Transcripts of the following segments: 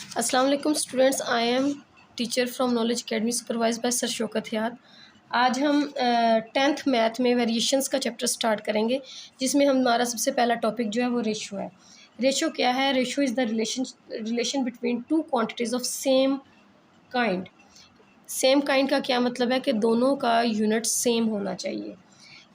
अस्सलाम वालेकुम students, I am teacher from knowledge academy supervise by sir Shaukat याद। आज हम 10th मैथ में वेरिएशंस का चैप्टर स्टार्ट करेंगे, जिसमें हमारा सबसे पहला टॉपिक जो है वो रेशो है। रेशो क्या है? Ratio is the relation between two quantities of same kind. Same kind का क्या मतलब है कि दोनों का यूनिट सेम होना चाहिए।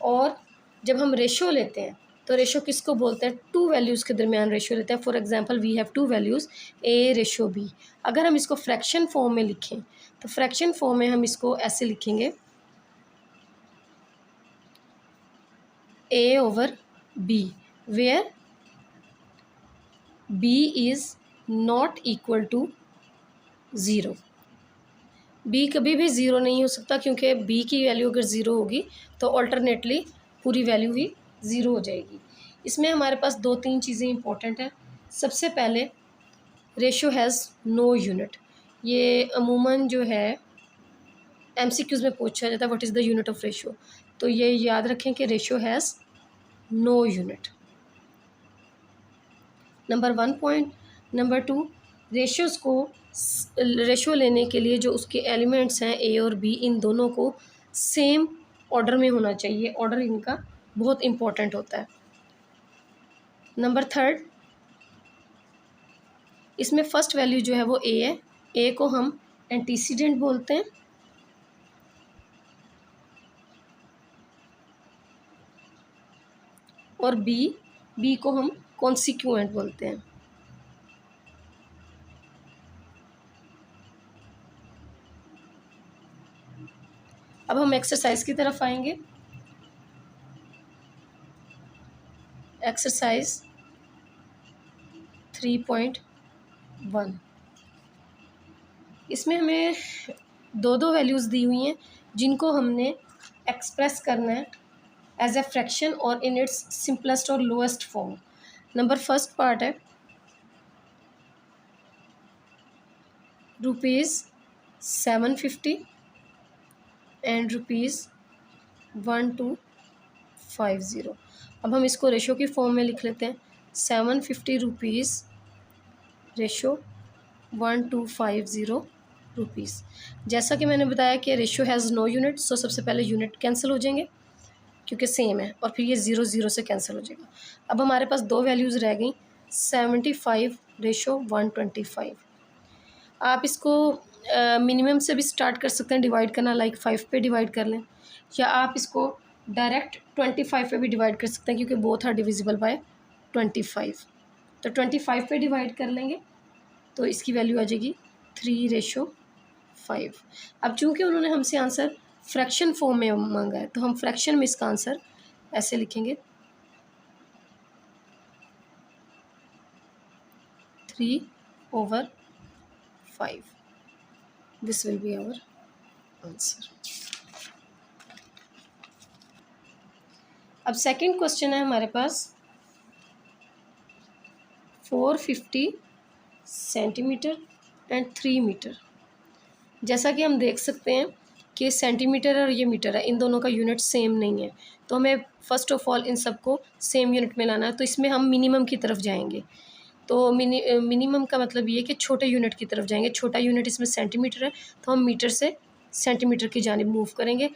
और जब हम रेशो लेते हैं तो रेशो किसको बोलते हैं? टू वैल्यूज़ के दरमियान रेशो लेते हैं। For example we have two values A ratio B. अगर हम इसको फ्रैक्शन फॉर्म में लिखें तो फ्रैक्शन फॉर्म में हम इसको ऐसे लिखेंगे a over b, where b is not equal to zero. B कभी भी ज़ीरो नहीं हो सकता, क्योंकि बी की वैल्यू अगर ज़ीरो होगी तो ऑल्टरनेटली पूरी वैल्यू ही ज़ीरो हो जाएगी। इसमें हमारे पास दो तीन चीज़ें इंपॉर्टेंट हैं। सबसे पहले रेशो हैज़ नो यूनिट। ये अमूमन जो है एमसीक्यूज़ में पूछा जाता है, what is the unit of ratio. तो ये याद रखें कि ratio has no unit. Number 1 point. Number 2, ratios को रेशो लेने के लिए जो उसके एलिमेंट्स हैं ए और बी, इन दोनों को सेम ऑर्डर में होना चाहिए। ऑर्डर इनका बहुत इम्पोर्टेंट होता है। नंबर 3, इसमें फर्स्ट वैल्यू जो है वो ए है। ए को हम एंटीसीडेंट बोलते हैं और बी को हम कॉन्सिक्वेंट बोलते हैं। अब हम एक्सरसाइज की तरफ आएंगे। एक्सरसाइज 3.1, इसमें हमें दो दो वैल्यूज़ दी हुई हैं जिनको हमने एक्सप्रेस करना है एज ए फ्रैक्शन और इन इट्स सिंपलेस्ट और lowest form. Number first part है ₹750 एंड ₹1250। अब हम इसको रेशो की फॉर्म में लिख लेते हैं। 750 रुपीज़ रेशो 1250 रुपीज़। जैसा कि मैंने बताया कि रेशो हैज़ नो यूनिट, सो सबसे पहले यूनिट कैंसिल हो जाएंगे क्योंकि सेम है, और फिर ये 0 0 से कैंसिल हो जाएगा। अब हमारे पास दो वैल्यूज़ रह गई, 75 रेशो 125। आप इसको मिनिमम से भी स्टार्ट कर सकते हैं डिवाइड करना, लाइक 5 पे डिवाइड कर लें, या आप इसको डायरेक्ट 25 पे भी डिवाइड कर सकते हैं, क्योंकि बोथ आर डिविजिबल बाय 25। तो 25 पे डिवाइड कर लेंगे तो इसकी वैल्यू आ जाएगी 3:5। अब चूंकि उन्होंने हमसे आंसर फ्रैक्शन फॉर्म में मांगा है, तो हम फ्रैक्शन में इसका आंसर ऐसे लिखेंगे 3/5। This will be our answer. अब सेकंड क्वेश्चन है हमारे पास 450 सेंटीमीटर एंड 3 मीटर। जैसा कि हम देख सकते हैं कि सेंटीमीटर और ये मीटर है, इन दोनों का यूनिट सेम नहीं है, तो हमें फ़र्स्ट ऑफ ऑल इन सबको सेम यूनिट में लाना है। तो इसमें हम मिनिमम की तरफ जाएंगे। तो मिनिमम का मतलब ये है कि छोटे यूनिट की तरफ जाएंगे। छोटा यूनिट इसमें सेंटीमीटर है, तो हम मीटर से सेंटीमीटर की जानिब मूव करेंगे।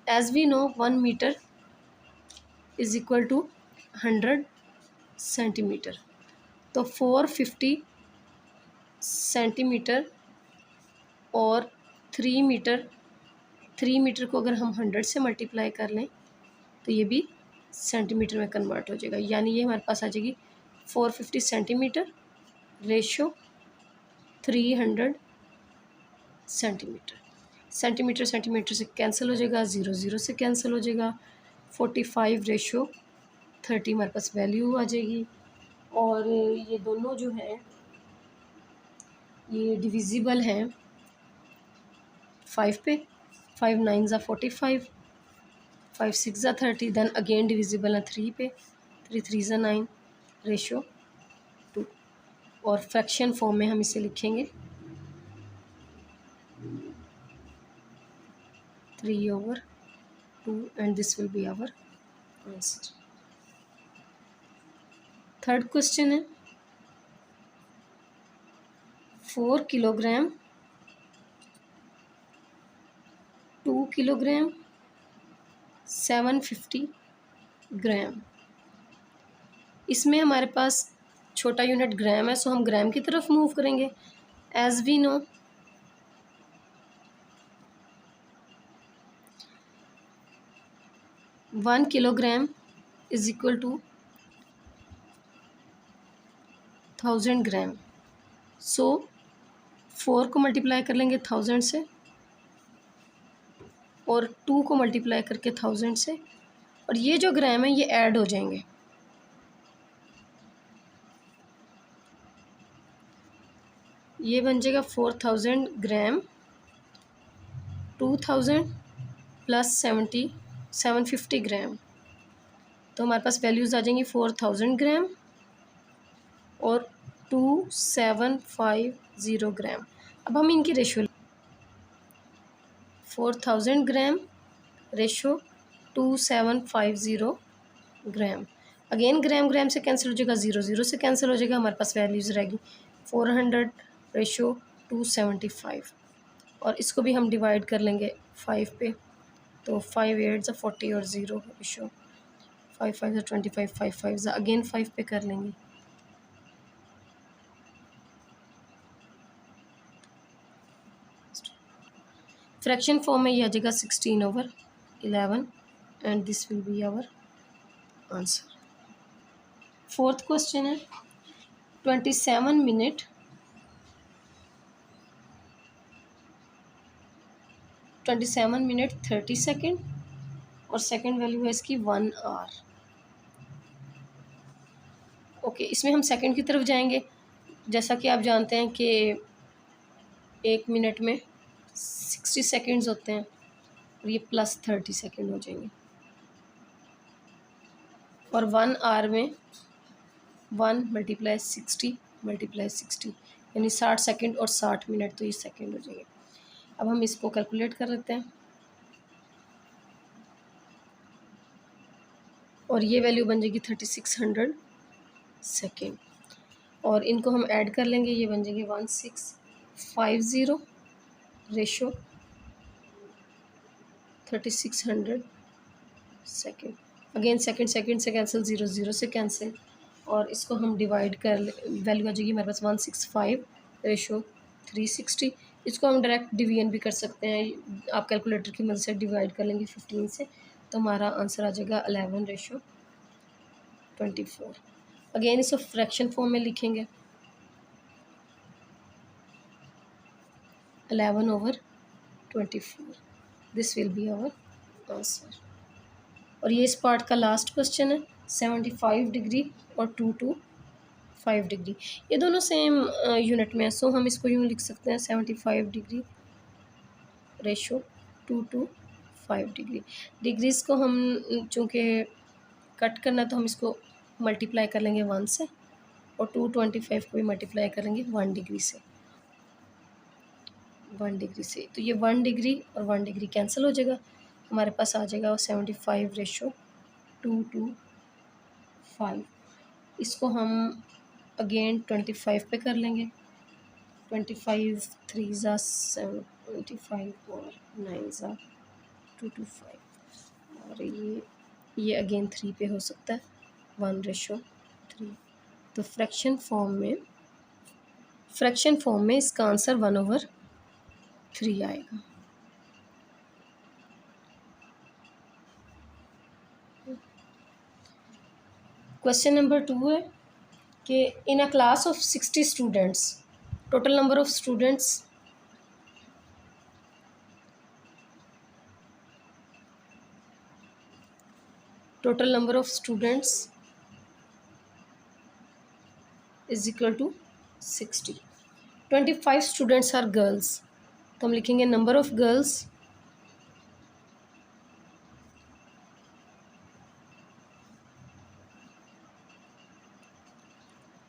As we know 1 metre is equal to 100 centimetre. तो 450 सेंटीमीटर और 3 मीटर, 3 मीटर को अगर हम 100 से मल्टीप्लाई कर लें तो ये भी सेंटीमीटर में कन्वर्ट हो जाएगा। यानी ये हमारे पास आ जाएगी 450 centimetre ratio 300 centimetre. Centimetre centimetre से कैंसिल हो जाएगा, 0 0 से कैंसिल हो जाएगा। 45 रेशो 30 हमारे पास वैल्यू आ जाएगी। और ये दोनों जो हैं ये डिविजिबल हैं 5 पे। 5 9 ज़ा 45, 5 6 ज़ा 30, देन अगेन डिविजिबल है 3 पे, 3 3 ज़ा 9 रेशो 2। और फ्रैक्शन फॉर्म में हम इसे लिखेंगे 3/2 and this will be our answer. Third question है 4 किलोग्राम, 2 किलोग्राम, 750 ग्राम। इसमें हमारे पास छोटा यूनिट ग्राम है, सो हम ग्राम की तरफ मूव करेंगे। As we know 1 kilogram is equal to 1000 gram. So 4 को मल्टीप्लाई कर लेंगे 1000 से और 2 को मल्टीप्लाई करके 1000 से, और ये जो ग्राम है ये ऐड हो जाएंगे। ये बन जाएगा 4000 ग्राम, 2000 प्लस 750 ग्राम। तो हमारे पास वैल्यूज़ आ जाएंगी 4000 ग्राम और 2750 ग्राम। अब हम इनकी रेशो 4000 ग्राम रेशो 2750 ग्राम। अगेन ग्राम ग्राम से कैंसिल हो जाएगा, 0 0 से कैंसिल हो जाएगा, हमारे पास वैल्यूज़ रहेगी 400 रेशो 275। और इसको भी हम डिवाइड कर लेंगे 5 पे, तो 5 8 40 और 0 रेशो 5 5 25, 5 5 अगेन 5 पे कर लेंगे। फ्रैक्शन फॉर्म में ये आ जाएगा 16/11 and this will be our answer. Fourth question है 27 मिनट 30 सेकेंड और सेकेंड वैल्यू है इसकी 1 आवर। ओके, इसमें हम सेकेंड की तरफ जाएंगे। जैसा कि आप जानते हैं कि 1 मिनट में 60 सेकेंड्स होते हैं और ये प्लस 30 सेकेंड हो जाएंगे। और 1 आवर में 1 × 60 × 60 यानी 60 सेकेंड और 60 मिनट, तो ये सेकेंड हो जाएंगे। अब हम इसको कैलकुलेट कर लेते हैं और ये वैल्यू बन जाएगी 3600 सेकेंड। और इनको हम ऐड कर लेंगे, ये बन जाएंगे 1650 रेशो 3600 सेकेंड। अगेन सेकेंड से कैंसिल, 0 0 से कैंसिल, और इसको हम डिवाइड कर, वैल्यू आ जाएगी हमारे पास 165 रेशो 360। इसको हम डायरेक्ट डिवीजन भी कर सकते हैं, आप कैलकुलेटर की मदद से डिवाइड कर लेंगे 15 से, तो हमारा आंसर आ जाएगा 11 रेशो 24। अगेन इसको फ्रैक्शन फॉर्म में लिखेंगे 11/24, this will be our answer. और ये इस पार्ट का लास्ट क्वेश्चन है 75 डिग्री और 2 to 5 डिग्री, ये दोनों सेम यूनिट में है, सो हम इसको यूँ लिख सकते हैं 75 degree ratio 2 to 5 degree. Degrees को हम चूँकि कट करना, तो हम इसको मल्टीप्लाई कर लेंगे 1 से, और 225 को भी मल्टीप्लाई करेंगे 1 डिग्री से, 1 डिग्री से। तो ये 1 डिग्री और 1 डिग्री कैंसिल हो जाएगा, हमारे पास आ जाएगा 75 रेशो 2 to 5। इसको हम अगेन 25 पे कर लेंगे, 25 3 ज़ा 75 और 9 ज़ा 225, और ये अगेन 3 पे हो सकता है 1/3। तो फ्रैक्शन फॉर्म में इसका आंसर 1/3 आएगा। क्वेश्चन नंबर 2 है कि in a class of 60 students, total number of students is equal to 60। 25 students are girls, तो हम लिखेंगे number of girls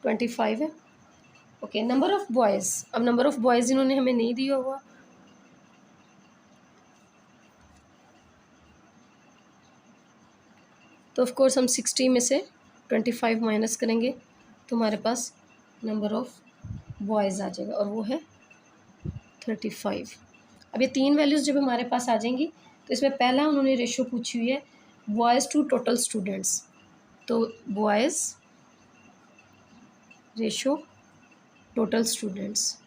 twenty five है। ओके, नंबर ऑफ बॉयज़, अब नंबर ऑफ बॉयज़ इन्होंने हमें नहीं दिया हुआ, तो ऑफ कोर्स हम 60 में से 25 माइनस करेंगे, तो हमारे पास नंबर ऑफ बॉयज़ आ जाएगा और वो है 35। अब ये 3 वैल्यूज़ जब हमारे पास आ जाएंगी तो इसमें पहला उन्होंने रेशो पूछी हुई है बॉयज़ टू टोटल स्टूडेंट्स, तो बॉयज़ रेशो टोटल स्टूडेंट्स,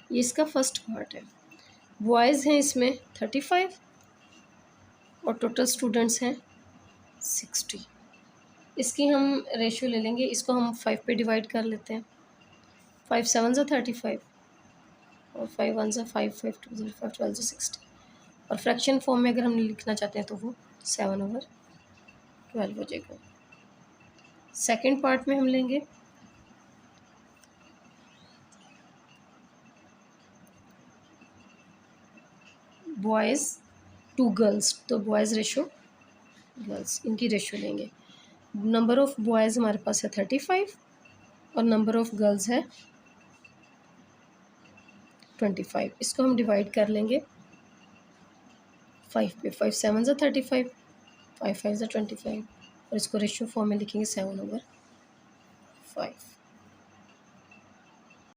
ये इसका फर्स्ट पार्ट है। बॉयज़ हैं इसमें 35 और टोटल स्टूडेंट्स हैं 60। इसकी हम रेशियो ले लेंगे, इसको हम 5 पे डिवाइड कर लेते हैं। 5 7 ज़ा 35 और 5 1 ज़ा 5 5 2 ज़ा 5 12 ज़ा 60। और फ्रैक्शन फॉर्म में अगर हम लिखना चाहते हैं तो वो 7/12 हो जाएगा। सेकंड पार्ट में हम लेंगे बॉयज़ टू गर्ल्स, तो बॉयज़ रेशो गर्ल्स, इनकी रेशो लेंगे। नंबर ऑफ़ बॉयज़ हमारे पास है 35 और नंबर ऑफ़ गर्ल्स है 25। इसको हम डिवाइड कर लेंगे 5 पे। 5 7 ज़ा 35, 5 5 ज़ा 25 और इसको रेशियो फॉर्म में लिखेंगे 7/5।